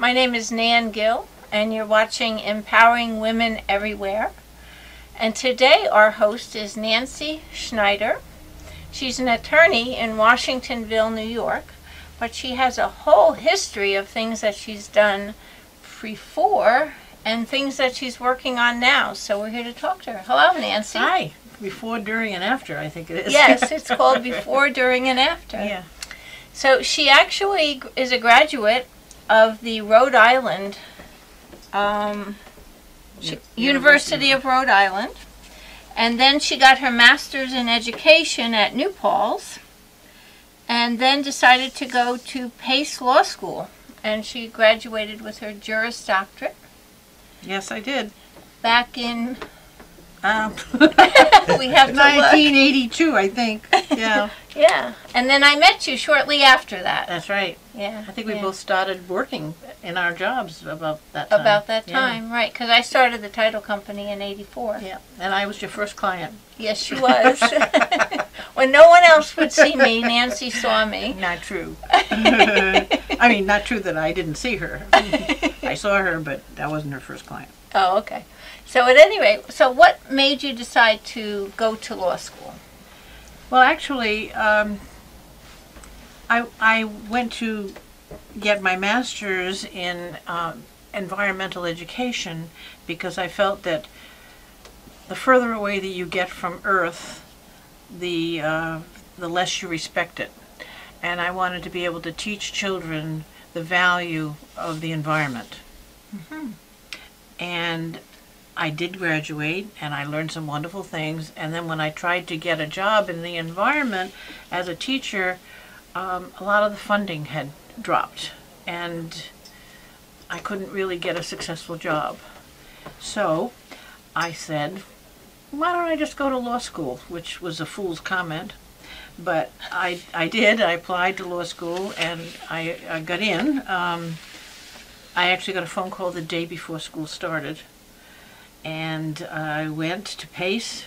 My name is Nan Gill, and you're watching Empowering Women Everywhere. And today our host is Nancy Schneider. She's an attorney in Washingtonville, New York, but she has a whole history of things that she's done before and things that she's working on now. So we're here to talk to her. Hello, Nancy. Hi. Before, during, and after, I think it is. Yes, it's called Before, During, and After. Yeah. So she actually is a graduate of the Rhode Island, University of Rhode Island. And then she got her master's in education at New Paltz, and then decided to go to Pace Law School. And she graduated with her Juris Doctor. Yes, I did. Back in... We have to 1982, I think. Yeah. Yeah. And then I met you shortly after that. That's right. Yeah. I think we both started working in our jobs about that time. About that time, right. Because I started the title company in #84. Yeah. And I was your first client. Yes, she was. When no one else would see me, Nancy saw me. Not true. I mean, not true that I didn't see her. I saw her, but that wasn't her first client. Oh, okay. So at any rate, so what made you decide to go to law school? Well, actually, I went to get my master's in environmental education because I felt that the further away that you get from Earth, the less you respect it. And I wanted to be able to teach children the value of the environment. Mm-hmm. And I did graduate, and I learned some wonderful things. And then when I tried to get a job in the environment as a teacher, a lot of the funding had dropped, and I couldn't really get a successful job. So I said, why don't I just go to law school, which was a fool's comment. But I did. I applied to law school, and I got in. I actually got a phone call the day before school started. And I went to Pace,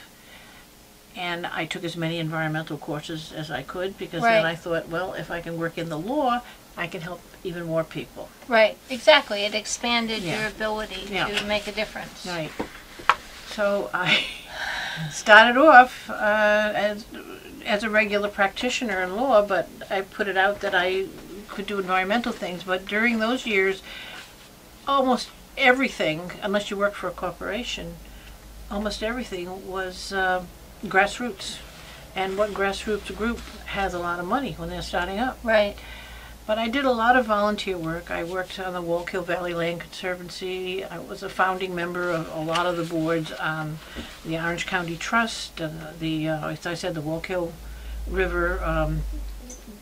and I took as many environmental courses as I could, because then I thought, well, if I can work in the law, I can help even more people. Right, exactly. It expanded your ability to make a difference. Right. So I started off as a regular practitioner in law, but I put it out that I could do environmental things. But during those years, almost everything, unless you work for a corporation, almost everything was grassroots. And what grassroots group has a lot of money when they're starting up? Right. But I did a lot of volunteer work. I worked on the Wallkill Valley Land Conservancy. I was a founding member of a lot of the boards on the Orange County Trust, and as I said, the Wallkill River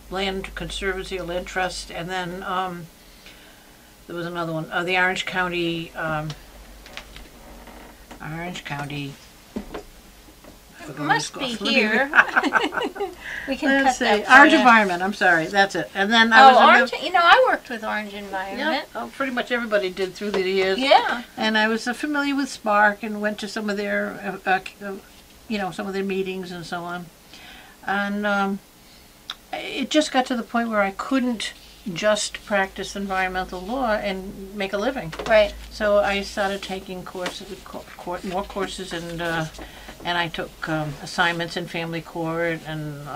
Land Conservancy or Land Trust, and then there was another one, the Orange County, It must be here. We can Let's cut that. Orange Environment, I'm sorry, that's it. And then I was Orange, I worked with Orange Environment. Yeah, pretty much everybody did through the years. Yeah. And I was familiar with Spark and went to some of their, some of their meetings and so on. And it just got to the point where I couldn't just practice environmental law and make a living. Right. So I started taking courses, more courses, and I took assignments in family court, and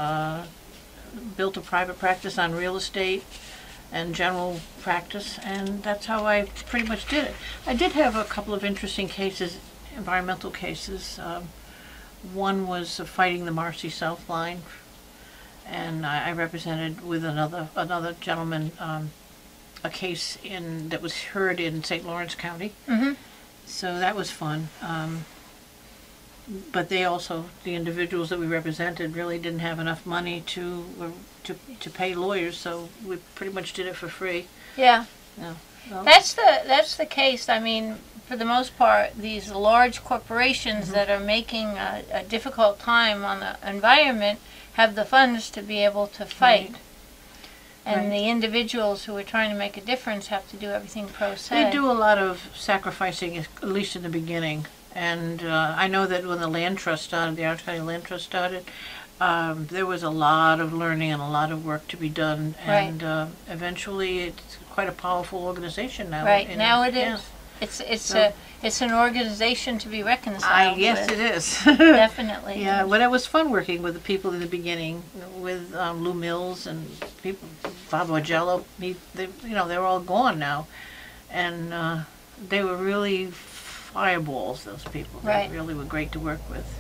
built a private practice on real estate and general practice, and that's how I pretty much did it. I did have a couple of interesting cases, environmental cases. One was fighting the Marcy South line, and I represented with another gentleman a case that was heard in St. Lawrence County. Mm-hmm. So that was fun. But the individuals that we represented really didn't have enough money to pay lawyers, so we pretty much did it for free. Yeah. Yeah. Well, That's the case. I mean, for the most part, these large corporations that are making a difficult time on the environment have the funds to be able to fight. Right. And the individuals who are trying to make a difference have to do everything pro se. They do a lot of sacrificing, at least in the beginning. And I know that when the land trust started, the Orange County Land Trust started, There was a lot of learning and a lot of work to be done, and eventually it's quite a powerful organization now. Right, now it is. It's an organization to be reconciled with. Yes, it is. Definitely. Yeah, well, it was fun working with the people in the beginning, with Lou Mills and people, Bob Ogello. They were all gone now, and they were really fireballs. Those people, Right. They really were great to work with.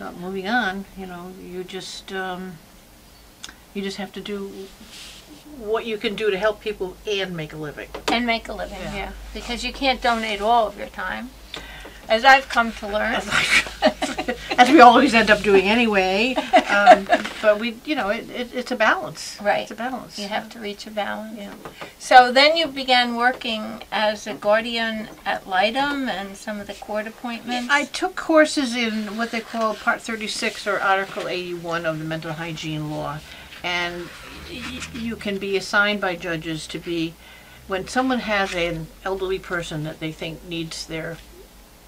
So moving on, you just have to do what you can do to help people and make a living. And make a living, Yeah. yeah. Because you can't donate all of your time, as I've come to learn. As we always end up doing anyway. But it's a balance. Right. It's a balance. You have to reach a balance. Yeah. So then you began working as a guardian at Lytton and some of the court appointments. I took courses in what they call Part 36 or Article 81 of the Mental Hygiene Law. And you can be assigned by judges to be, when someone has an elderly person that they think needs their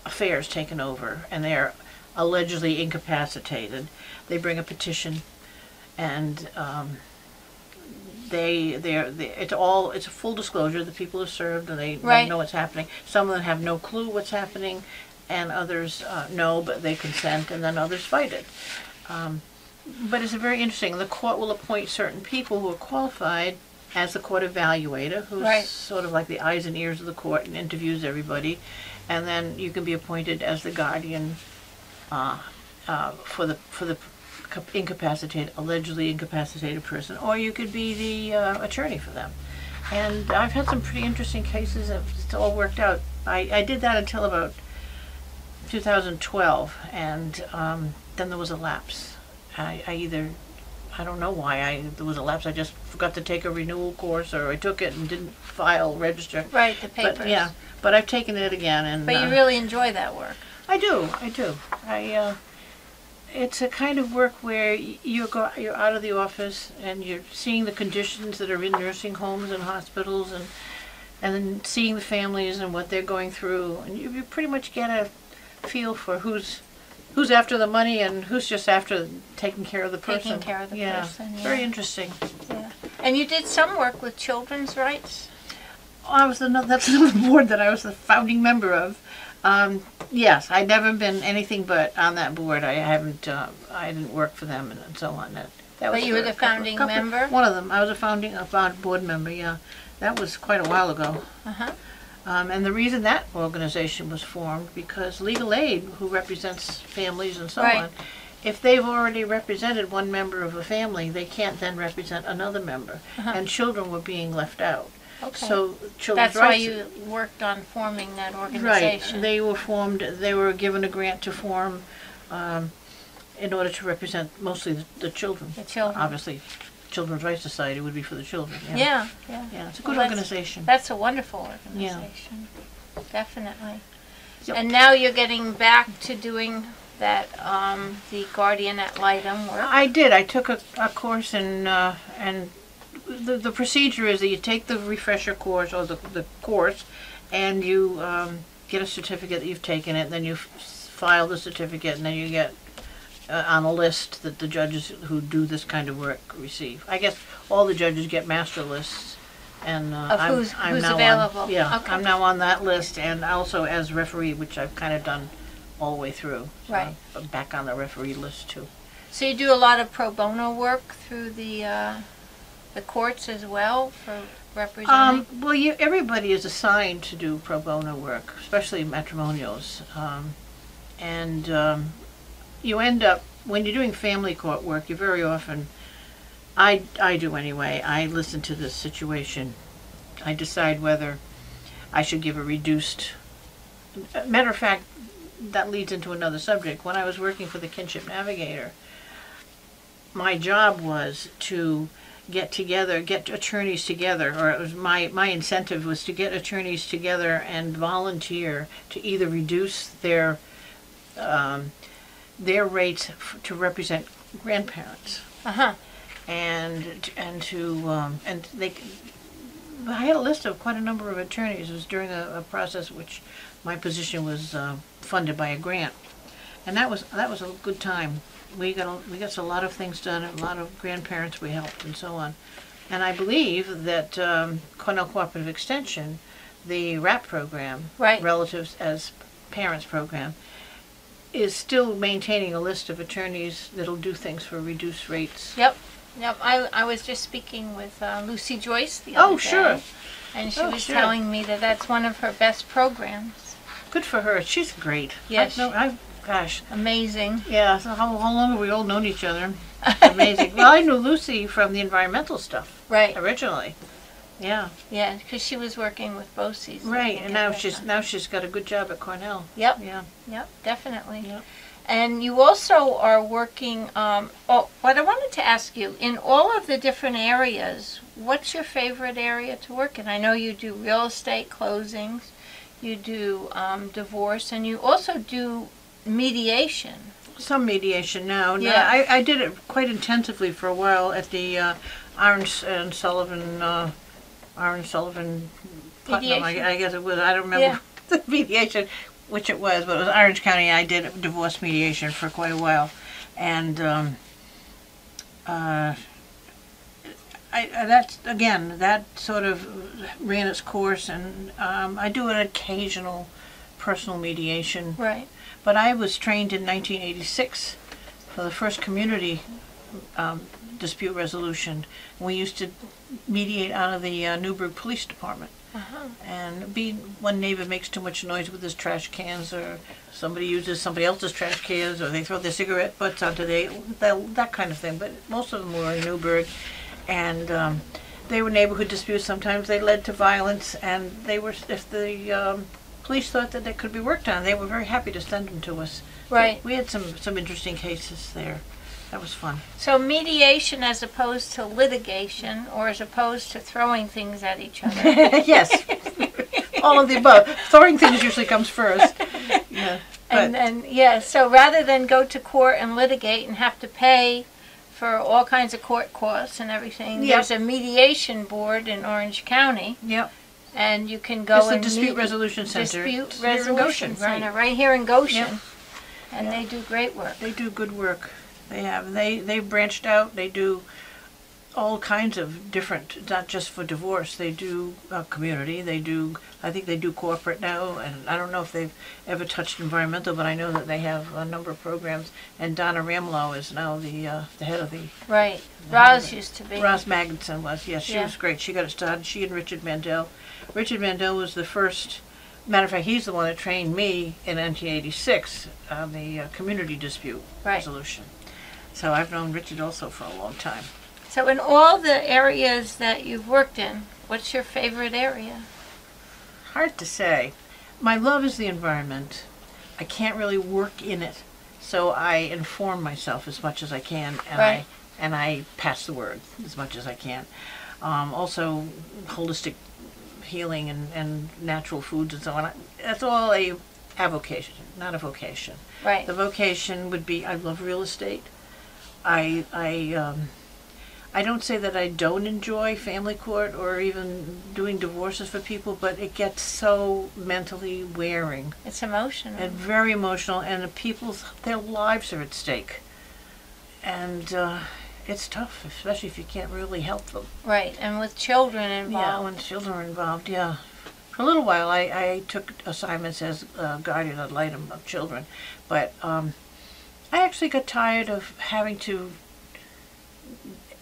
affairs taken over and they're allegedly incapacitated, they bring a petition, and it's a full disclosure. The people are served and they know what's happening. Some of them have no clue what's happening, and others know, but they consent, and then others fight it. But it's very interesting. The court will appoint certain people who are qualified as the court evaluator, who's sort of like the eyes and ears of the court and interviews everybody, and then you can be appointed as the guardian for the allegedly incapacitated person, or you could be the attorney for them. And I've had some pretty interesting cases. It's all worked out. I did that until about 2012, and then there was a lapse. I don't know why there was a lapse. I just forgot to take a renewal course, or I took it and didn't register. Right, the papers. But I've taken it again. But you really enjoy that work. I do. It's a kind of work where you're out of the office and you're seeing the conditions that are in nursing homes and hospitals, and then seeing the families and what they're going through, and you pretty much get a feel for who's after the money and who's just after taking care of the person. Taking care of the person, yeah. Very interesting. Yeah. And you did some work with children's rights? That's another board that I was the founding member of. Yes, I'd never been anything but on that board. I didn't work for them and so on. But you were the founding member? One of them. I was a board member, yeah. That was quite a while ago. Uh-huh. And the reason that organization was formed, because legal aid, who represents families and so on, if they've already represented one member of a family, they can't then represent another member. And children were being left out. Okay. So children's That's why rights, you worked on forming that organization. Right. They were formed. They were given a grant to form in order to represent mostly the children. The children. Obviously, Children's Rights Society would be for the children. Yeah. Yeah, it's a good organization. That's a wonderful organization. Yeah. Definitely. Yep. And now you're getting back to doing that, the guardian at Lytton work. I did. I took a course and the procedure is that you take the refresher course or the course, and you get a certificate that you've taken it. Then you file the certificate, and then you get on a list that the judges who do this kind of work receive. I guess all the judges get master lists, and who's now available. Okay. I'm now on that list, and also as referee, which I've kind of done all the way through. So right. I'm back on the referee list too. So you do a lot of pro bono work through the courts as well for representing? Well, everybody is assigned to do pro bono work, especially matrimonials, and you end up, when you're doing family court work, you very often, I do anyway, I listen to the situation. I decide whether I should give a reduced, matter of fact, that leads into another subject. When I was working for the Kinship Navigator, my job was to get attorneys together, or it was my incentive was to get attorneys together and volunteer to either reduce their rates to represent grandparents. And I had a list of quite a number of attorneys. It was during a process which my position was funded by a grant, and that was a good time. we got a lot of things done, and a lot of grandparents we helped, and so on. And I believe that Cornell Cooperative Extension, the RAP program, Right. Relatives as Parents program, is still maintaining a list of attorneys that'll do things for reduced rates. Yep. Yep. I was just speaking with Lucy Joyce the other day. Oh, sure. And she Oh, was sure. telling me that that's one of her best programs. Good for her. She's great. Yes. Gosh. Amazing. Yeah, so how long have we all known each other? It's amazing. Well, I knew Lucy from the environmental stuff Right. originally. Yeah. Yeah, because she was working with BOCES. Right, and now she's got a good job at Cornell. Yep. Yeah. Yep, definitely. Yep. And you also are working, what I wanted to ask you, in all of the different areas, what's your favorite area to work in? I know you do real estate closings, you do divorce, and you also do mediation. Some mediation now. Yeah. I did it quite intensively for a while at the Aaron Sullivan Putnam, Mediation? I guess it was. I don't remember the mediation, which it was, but it was Orange County. I did divorce mediation for quite a while, and that sort of ran its course, and I do an occasional personal mediation. Right. But I was trained in 1986 for the first community dispute resolution. We used to mediate out of the Newburgh Police Department. Uh-huh. And one neighbor makes too much noise with his trash cans, or somebody uses somebody else's trash cans, or they throw their cigarette butts onto that kind of thing. But most of them were in Newburgh, and they were neighborhood disputes. Sometimes they led to violence, and if the police thought that they could be worked on, they were very happy to send them to us. Right. We had some interesting cases there. That was fun. So mediation as opposed to litigation, or as opposed to throwing things at each other. Yes. All of the above. Throwing things usually comes first. Yeah. And then, so rather than go to court and litigate and have to pay for all kinds of court costs and everything, there's a mediation board in Orange County. Yep. And you can go It's the and Dispute Resolution Center. Dispute Here in Resolution Goshen, Center, right. right here in Goshen. Yep. And they do great work. They do good work. They have. They branched out. They do all kinds of different, not just for divorce. They do community. I think they do corporate now, and I don't know if they've ever touched environmental, but I know that they have a number of programs. And Donna Ramlow is now the head of the. Right. Roz used to be. Roz Magnuson was. Yes, she Yeah. was great. She got it started. She and Richard Mandel. Richard Mandel was the first. Matter of fact, he's the one that trained me in 1986 on the community dispute resolution. So I've known Richard also for a long time. So in all the areas that you've worked in, what's your favorite area? Hard to say. My love is the environment. I can't really work in it, so I inform myself as much as I can, and I pass the word as much as I can. Also, holistic healing and natural foods and so on. That's all a avocation, not a vocation. Right. The vocation would be I love real estate. I don't say that I don't enjoy family court or even doing divorces for people, but it gets so mentally wearing. It's emotional. And very emotional, and their lives are at stake. And it's tough, especially if you can't really help them. Right, and with children involved. Yeah, when children are involved, yeah. For a little while, I took assignments as guardian ad litem of children, but I actually got tired of having to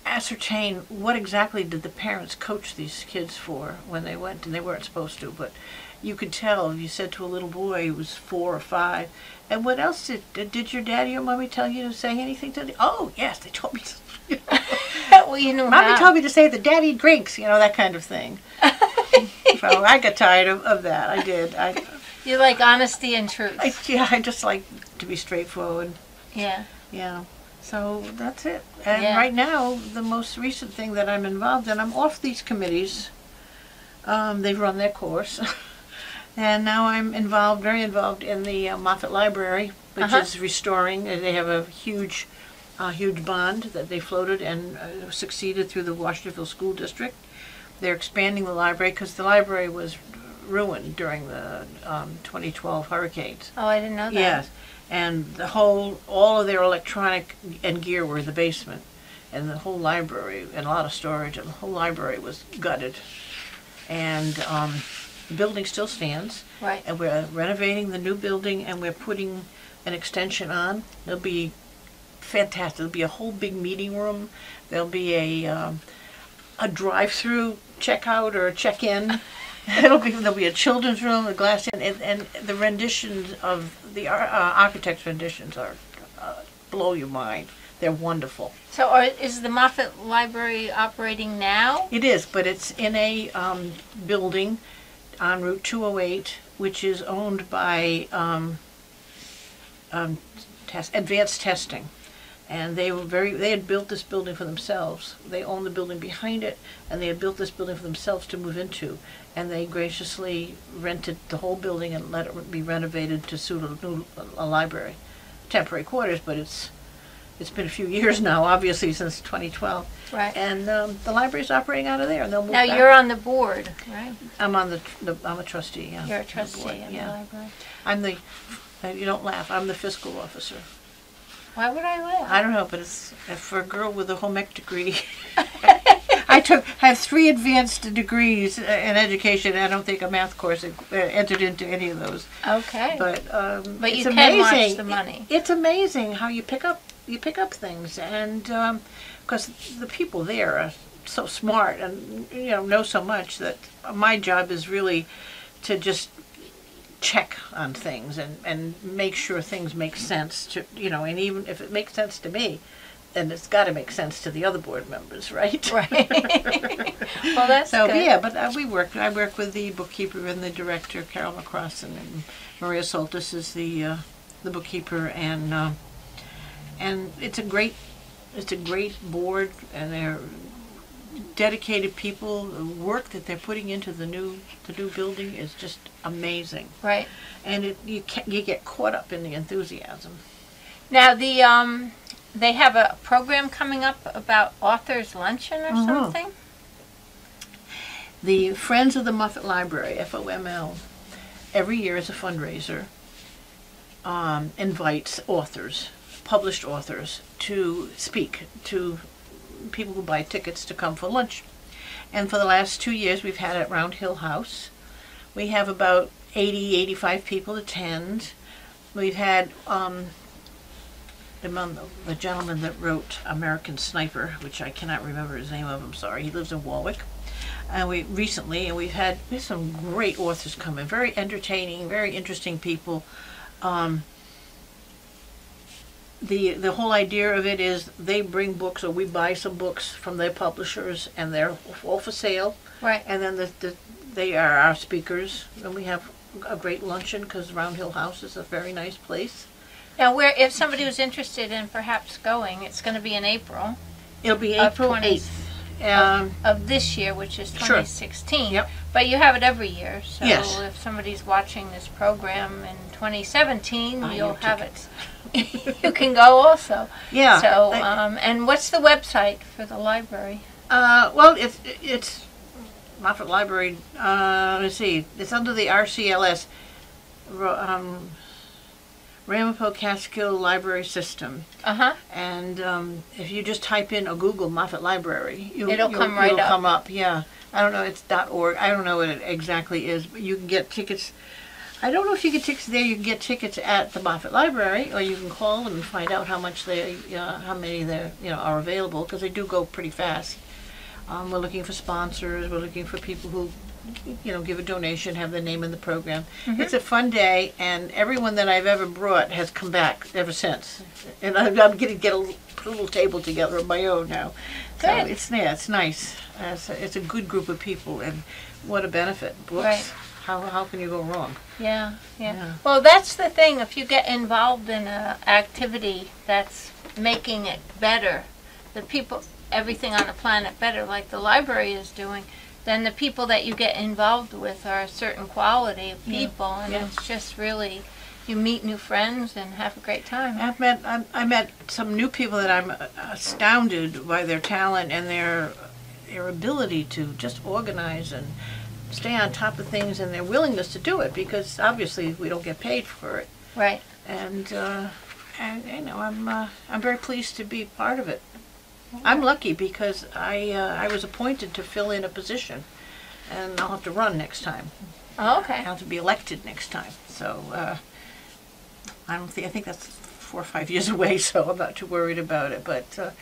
ascertain what exactly did the parents coach these kids for when they went, and they weren't supposed to, but you could tell if you said to a little boy who was 4 or 5, and what else did your daddy or mommy tell you to say anything to them? Oh, yes, they told me to. Well, you know, Mommy told me to say that daddy drinks, that kind of thing. So I got tired of that. I did. You like honesty and truth. I just like to be straightforward. Yeah. Yeah. So that's it. And right now, the most recent thing that I'm involved in, I'm off these committees. They've run their course. And now I'm very involved in the Moffett Library, which is restoring. They have a huge bond that they floated and succeeded through the Washingtonville School District. They're expanding the library because the library was ruined during the 2012 hurricanes. Oh, I didn't know that. Yes. and all of their electronic and gear were in the basement, and the whole library, and a lot of storage, and the whole library was gutted. And the building still stands. Right. And we're renovating the new building, and we're putting an extension on. It'll be fantastic. There'll be a whole big meeting room. There'll be a drive-through checkout or check-in. There'll be a children's room, a glass in, and the renditions of the architect's renditions are blow your mind. They're wonderful. So is the Moffett Library operating now? It is, but it's in a building on Route 208, which is owned by Advanced Testing. And they had built this building for themselves. They own the building behind it, and they had built this building for themselves to move into. And they graciously rented the whole building and let it be renovated to suit a library. Temporary quarters, but it's been a few years now, obviously, since 2012. Right. And the library's operating out of there, and they'll move Now back. you're on the board, right? I'm a trustee, yeah. You're a trustee board, of yeah. the library. I'm the, you don't laugh, I'm the fiscal officer. Why would I laugh? I don't know, but it's for a girl with a home ec degree. I have 3 advanced degrees in education. I don't think a math course entered into any of those. Okay. But But it's you can watch amazing. the money. It's amazing how you pick up things, and because the people there are so smart and know so much that my job is really to just check on things and make sure things make sense to and even if it makes sense to me, then it's got to make sense to the other board members, right? Right. Well, that's so good. yeah, but I work with the bookkeeper and the director, Carol McCrossin, and Maria Soltis is the bookkeeper, and it's a great board, and they're dedicated people. The work that they're putting into the new building is just amazing. Right. And you get caught up in the enthusiasm. Now they have a program coming up about authors luncheon or something. The Friends of the Moffett Library, FOML, every year as a fundraiser, invites authors, published authors, to speak to people who buy tickets to come for lunch. And for the last 2 years we've had it at Round Hill House. We have about 85 people attend. We've had the gentleman that wrote American Sniper, which I cannot remember his name of, I'm sorry. He lives in Warwick. And we've had some great authors come in, very entertaining, very interesting people. The whole idea of it is they bring books, or we buy some books from their publishers, and they're all for sale. Right. And then they are our speakers, and we have a great luncheon because Round Hill House is a very nice place. Now, if somebody was interested in perhaps going, it's going to be in April. It'll be Of April 8th. Of this year, which is 2016. Sure. Yep. But you have it every year, so Yes. if somebody's watching this program in 2017, you'll have it. You can go also. Yeah. So, and what's the website for the library? Well, it's Moffett Library. Let's see. It's under the RCLS, Ramapo Catskill Library System. And if you just type in or Google Moffett Library, it'll come right up. It'll come up. Yeah. I don't know. It's .org. I don't know what it exactly is, but you can get tickets. I don't know if you get tickets there. You can get tickets at the Moffett Library, or you can call and find out how many there are available, because they do go pretty fast. We're looking for sponsors. We're looking for people who, give a donation, have their name in the program. It's a fun day, and everyone that I've ever brought has come back ever since. And I'm going to put a little table together of my own now. Good. So it's nice. It's a good group of people, and what a benefit. Books. Right. How can you go wrong? Yeah. Well, that's the thing. If you get involved in an activity that's making it better, everything on the planet better, like the library is doing, then the people that you get involved with are a certain quality of people, and it's just really, you meet new friends and have a great time. I met some new people that I'm astounded by their talent and their ability to just organize and stay on top of things, and their willingness to do it, because obviously we don't get paid for it. Right. and you know, I'm very pleased to be part of it. I'm lucky because I was appointed to fill in a position, and I'll have to run next time. Oh, okay. I'll have to be elected next time. So I think that's 4 or 5 years away. So I'm not too worried about it. But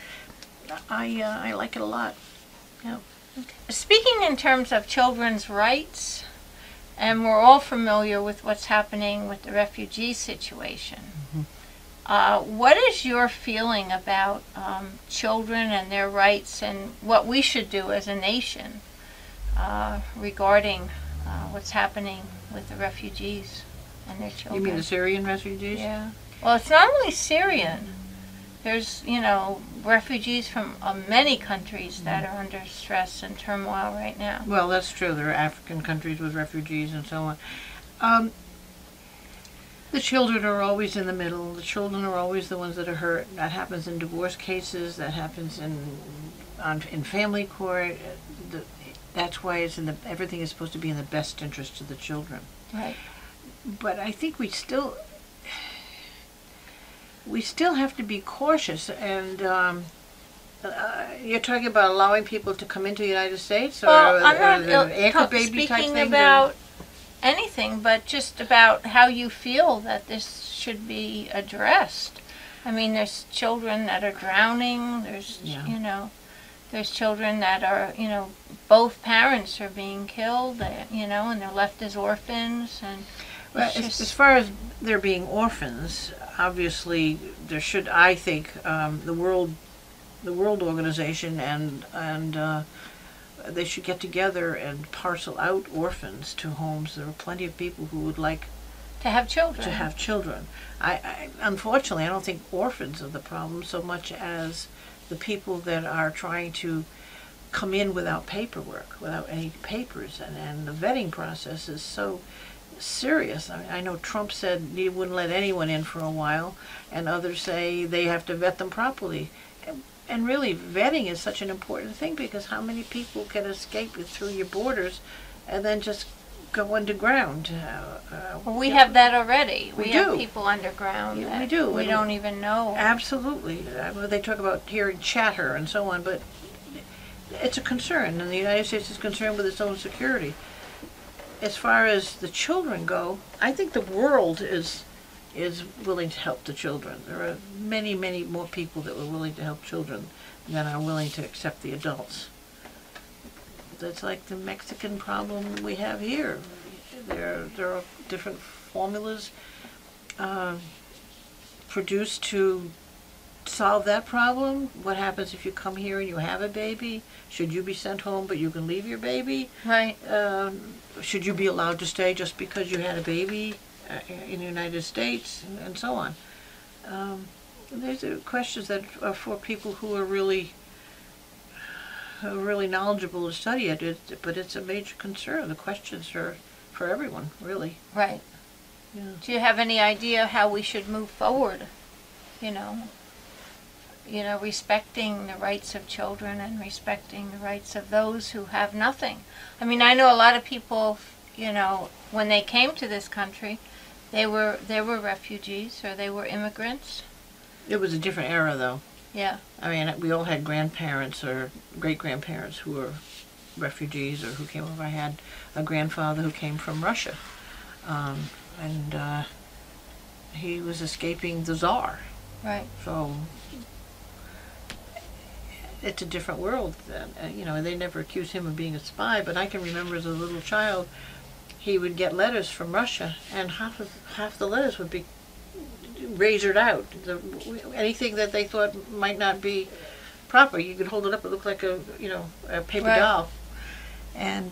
I like it a lot. Yeah. Okay. Speaking in terms of children's rights, and we're all familiar with what's happening with the refugee situation. What is your feeling about children and their rights and what we should do as a nation regarding what's happening with the refugees and their children? You mean the Syrian refugees? Yeah. Well, it's not only Syrian. There's, you know, refugees from many countries that are under stress and turmoil right now. Well, that's true. There are African countries with refugees and so on. The children are always in the middle. The children are always the ones that are hurt. That happens in divorce cases. That happens in family court. That's why everything is supposed to be in the best interest of the children. Right. But I think we still have to be cautious. And you're talking about allowing people to come into the United States, or I'm not anchor baby type speaking thing? About anything, but just about how you feel that this should be addressed. I mean, there's children that are drowning. There's you know, there's children that are, you know, both parents are being killed. You know, and they're left as orphans. And well, as far as there being orphans, obviously there should, I think, the World Organization and they should get together and parcel out orphans to homes. There are plenty of people who would like to have children. Unfortunately, I don't think orphans are the problem so much as the people that are trying to come in without paperwork, without any papers, and the vetting process is so serious. I know Trump said he wouldn't let anyone in for a while, and others say they have to vet them properly. And really, vetting is such an important thing, because how many people can escape through your borders and then just go underground? Well, we have that already. We do. Have people underground. Yeah, we do. We don't even know. Absolutely. They talk about hearing chatter and so on, but it's a concern, and the United States is concerned with its own security. As far as the children go, I think the world is willing to help the children. There are many, many more people that were willing to help children than are willing to accept the adults. That's like the Mexican problem we have here. There are different formulas produced to solve that problem. What happens if you come here and you have a baby? Should you be sent home but you can leave your baby? Right. Should you be allowed to stay just because you had a baby in the United States, and so on? These are questions that are for people who are really knowledgeable to study it, but it's a major concern. The questions are for everyone, really. Right. Yeah. Do you have any idea how we should move forward? You know, respecting the rights of children and respecting the rights of those who have nothing. I mean, I know a lot of people, you know, when they came to this country, they were refugees or they were immigrants. It was a different era, though. Yeah. I mean, we all had grandparents or great-grandparents who were refugees or who came over. I had a grandfather who came from Russia, and he was escaping the Tsar. Right. So it's a different world. You know, they never accused him of being a spy, but I can remember as a little child, he would get letters from Russia, and half the letters would be razored out. Anything that they thought might not be proper, you could hold it up, it looked like a paper doll. And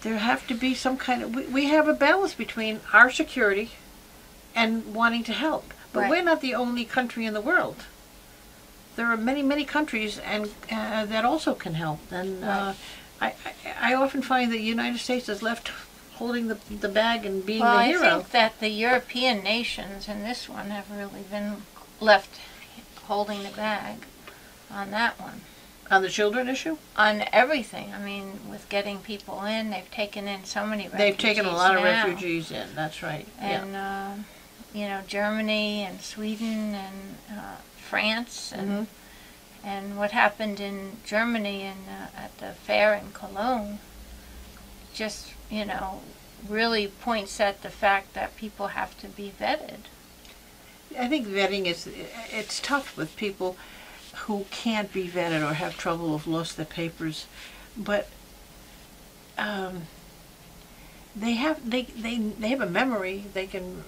there have to be some kind of, we have a balance between our security and wanting to help. But we're not the only country in the world. There are many, many countries and that also can help. And I often find that the United States is left holding the bag and being the hero. Well, I think that the European nations and this one have really been left holding the bag on that one. On the children issue? On everything. I mean, with getting people in, they've taken in so many refugees. They've taken a lot of refugees in, that's right. And you know, Germany and Sweden and France and and what happened in Germany and at the fair in Cologne just, you know, really points at the fact that people have to be vetted. I think vetting it's tough with people who can't be vetted or have trouble or have lost their papers, but they have a memory. They can,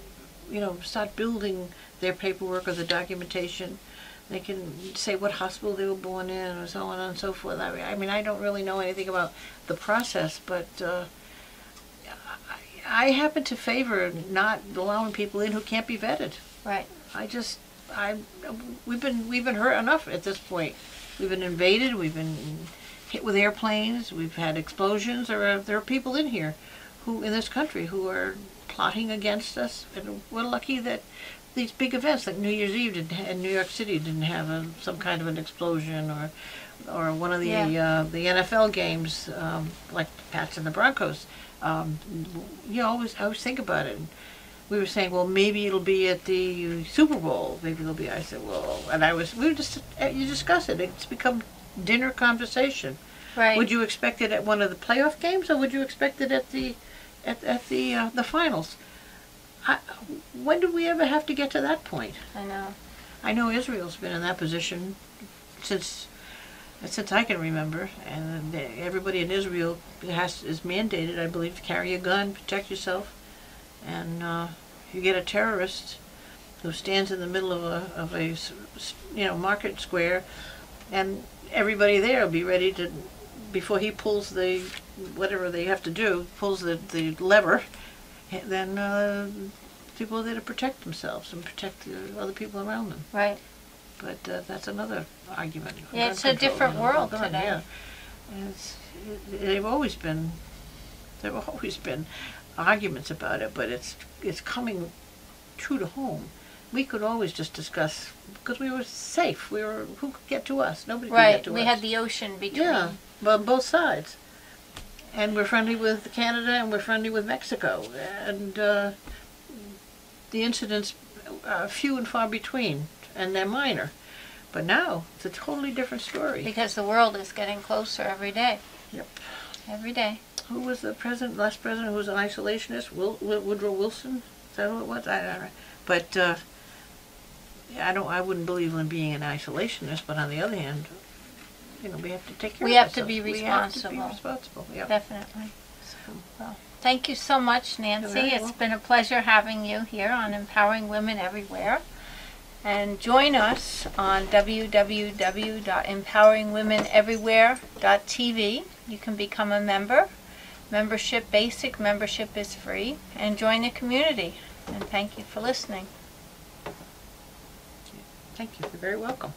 you know, start building their paperwork or the documentation. They can say what hospital they were born in or so on and so forth. I mean, I don't really know anything about the process, but I happen to favor not allowing people in who can't be vetted. Right. We've been hurt enough at this point. We've been invaded. We've been hit with airplanes. We've had explosions. There are people in here, in this country, who are plotting against us. And we're lucky that these big events like New Year's Eve in New York City didn't have some kind of an explosion, or one of the NFL games like Pats and the Broncos. You always think about it. We were saying, well, maybe it'll be at the Super Bowl. Maybe it'll be. I said, well, and you discuss it. It's become dinner conversation. Right. Would you expect it at one of the playoff games, or would you expect it at the finals? When did we ever have to get to that point? I know Israel's been in that position since I can remember, and everybody in Israel is mandated, I believe, to carry a gun, protect yourself. And if you get a terrorist who stands in the middle of a market square, and everybody there will be ready to, before he pulls whatever they have to do, pulls the lever, then people are there to protect themselves and protect the other people around them. Right. But that's another argument. Yeah, it's a different world today. Yeah. And there have always been arguments about it, but it's coming true to home. We could always just discuss, because we were safe. Who could get to us? Nobody could get to us. Right, we had the ocean between. Yeah, but both sides. And we're friendly with Canada, and we're friendly with Mexico. And the incidents are few and far between, and they're minor. But now, it's a totally different story. Because the world is getting closer every day. Yep. Every day. Who was the last president who was an isolationist? Woodrow Wilson? Is that who it was? I don't know. But I wouldn't believe in being an isolationist. But on the other hand, we have to take care of ourselves. We have to be responsible. We have to be responsible. Yeah. Definitely. Well, thank you so much, Nancy. It's been a pleasure having you here on Empowering Women Everywhere. And join us on www.empoweringwomeneverywhere.tv. You can become a member. Basic membership is free. And join the community. And thank you for listening. Thank you. You're very welcome.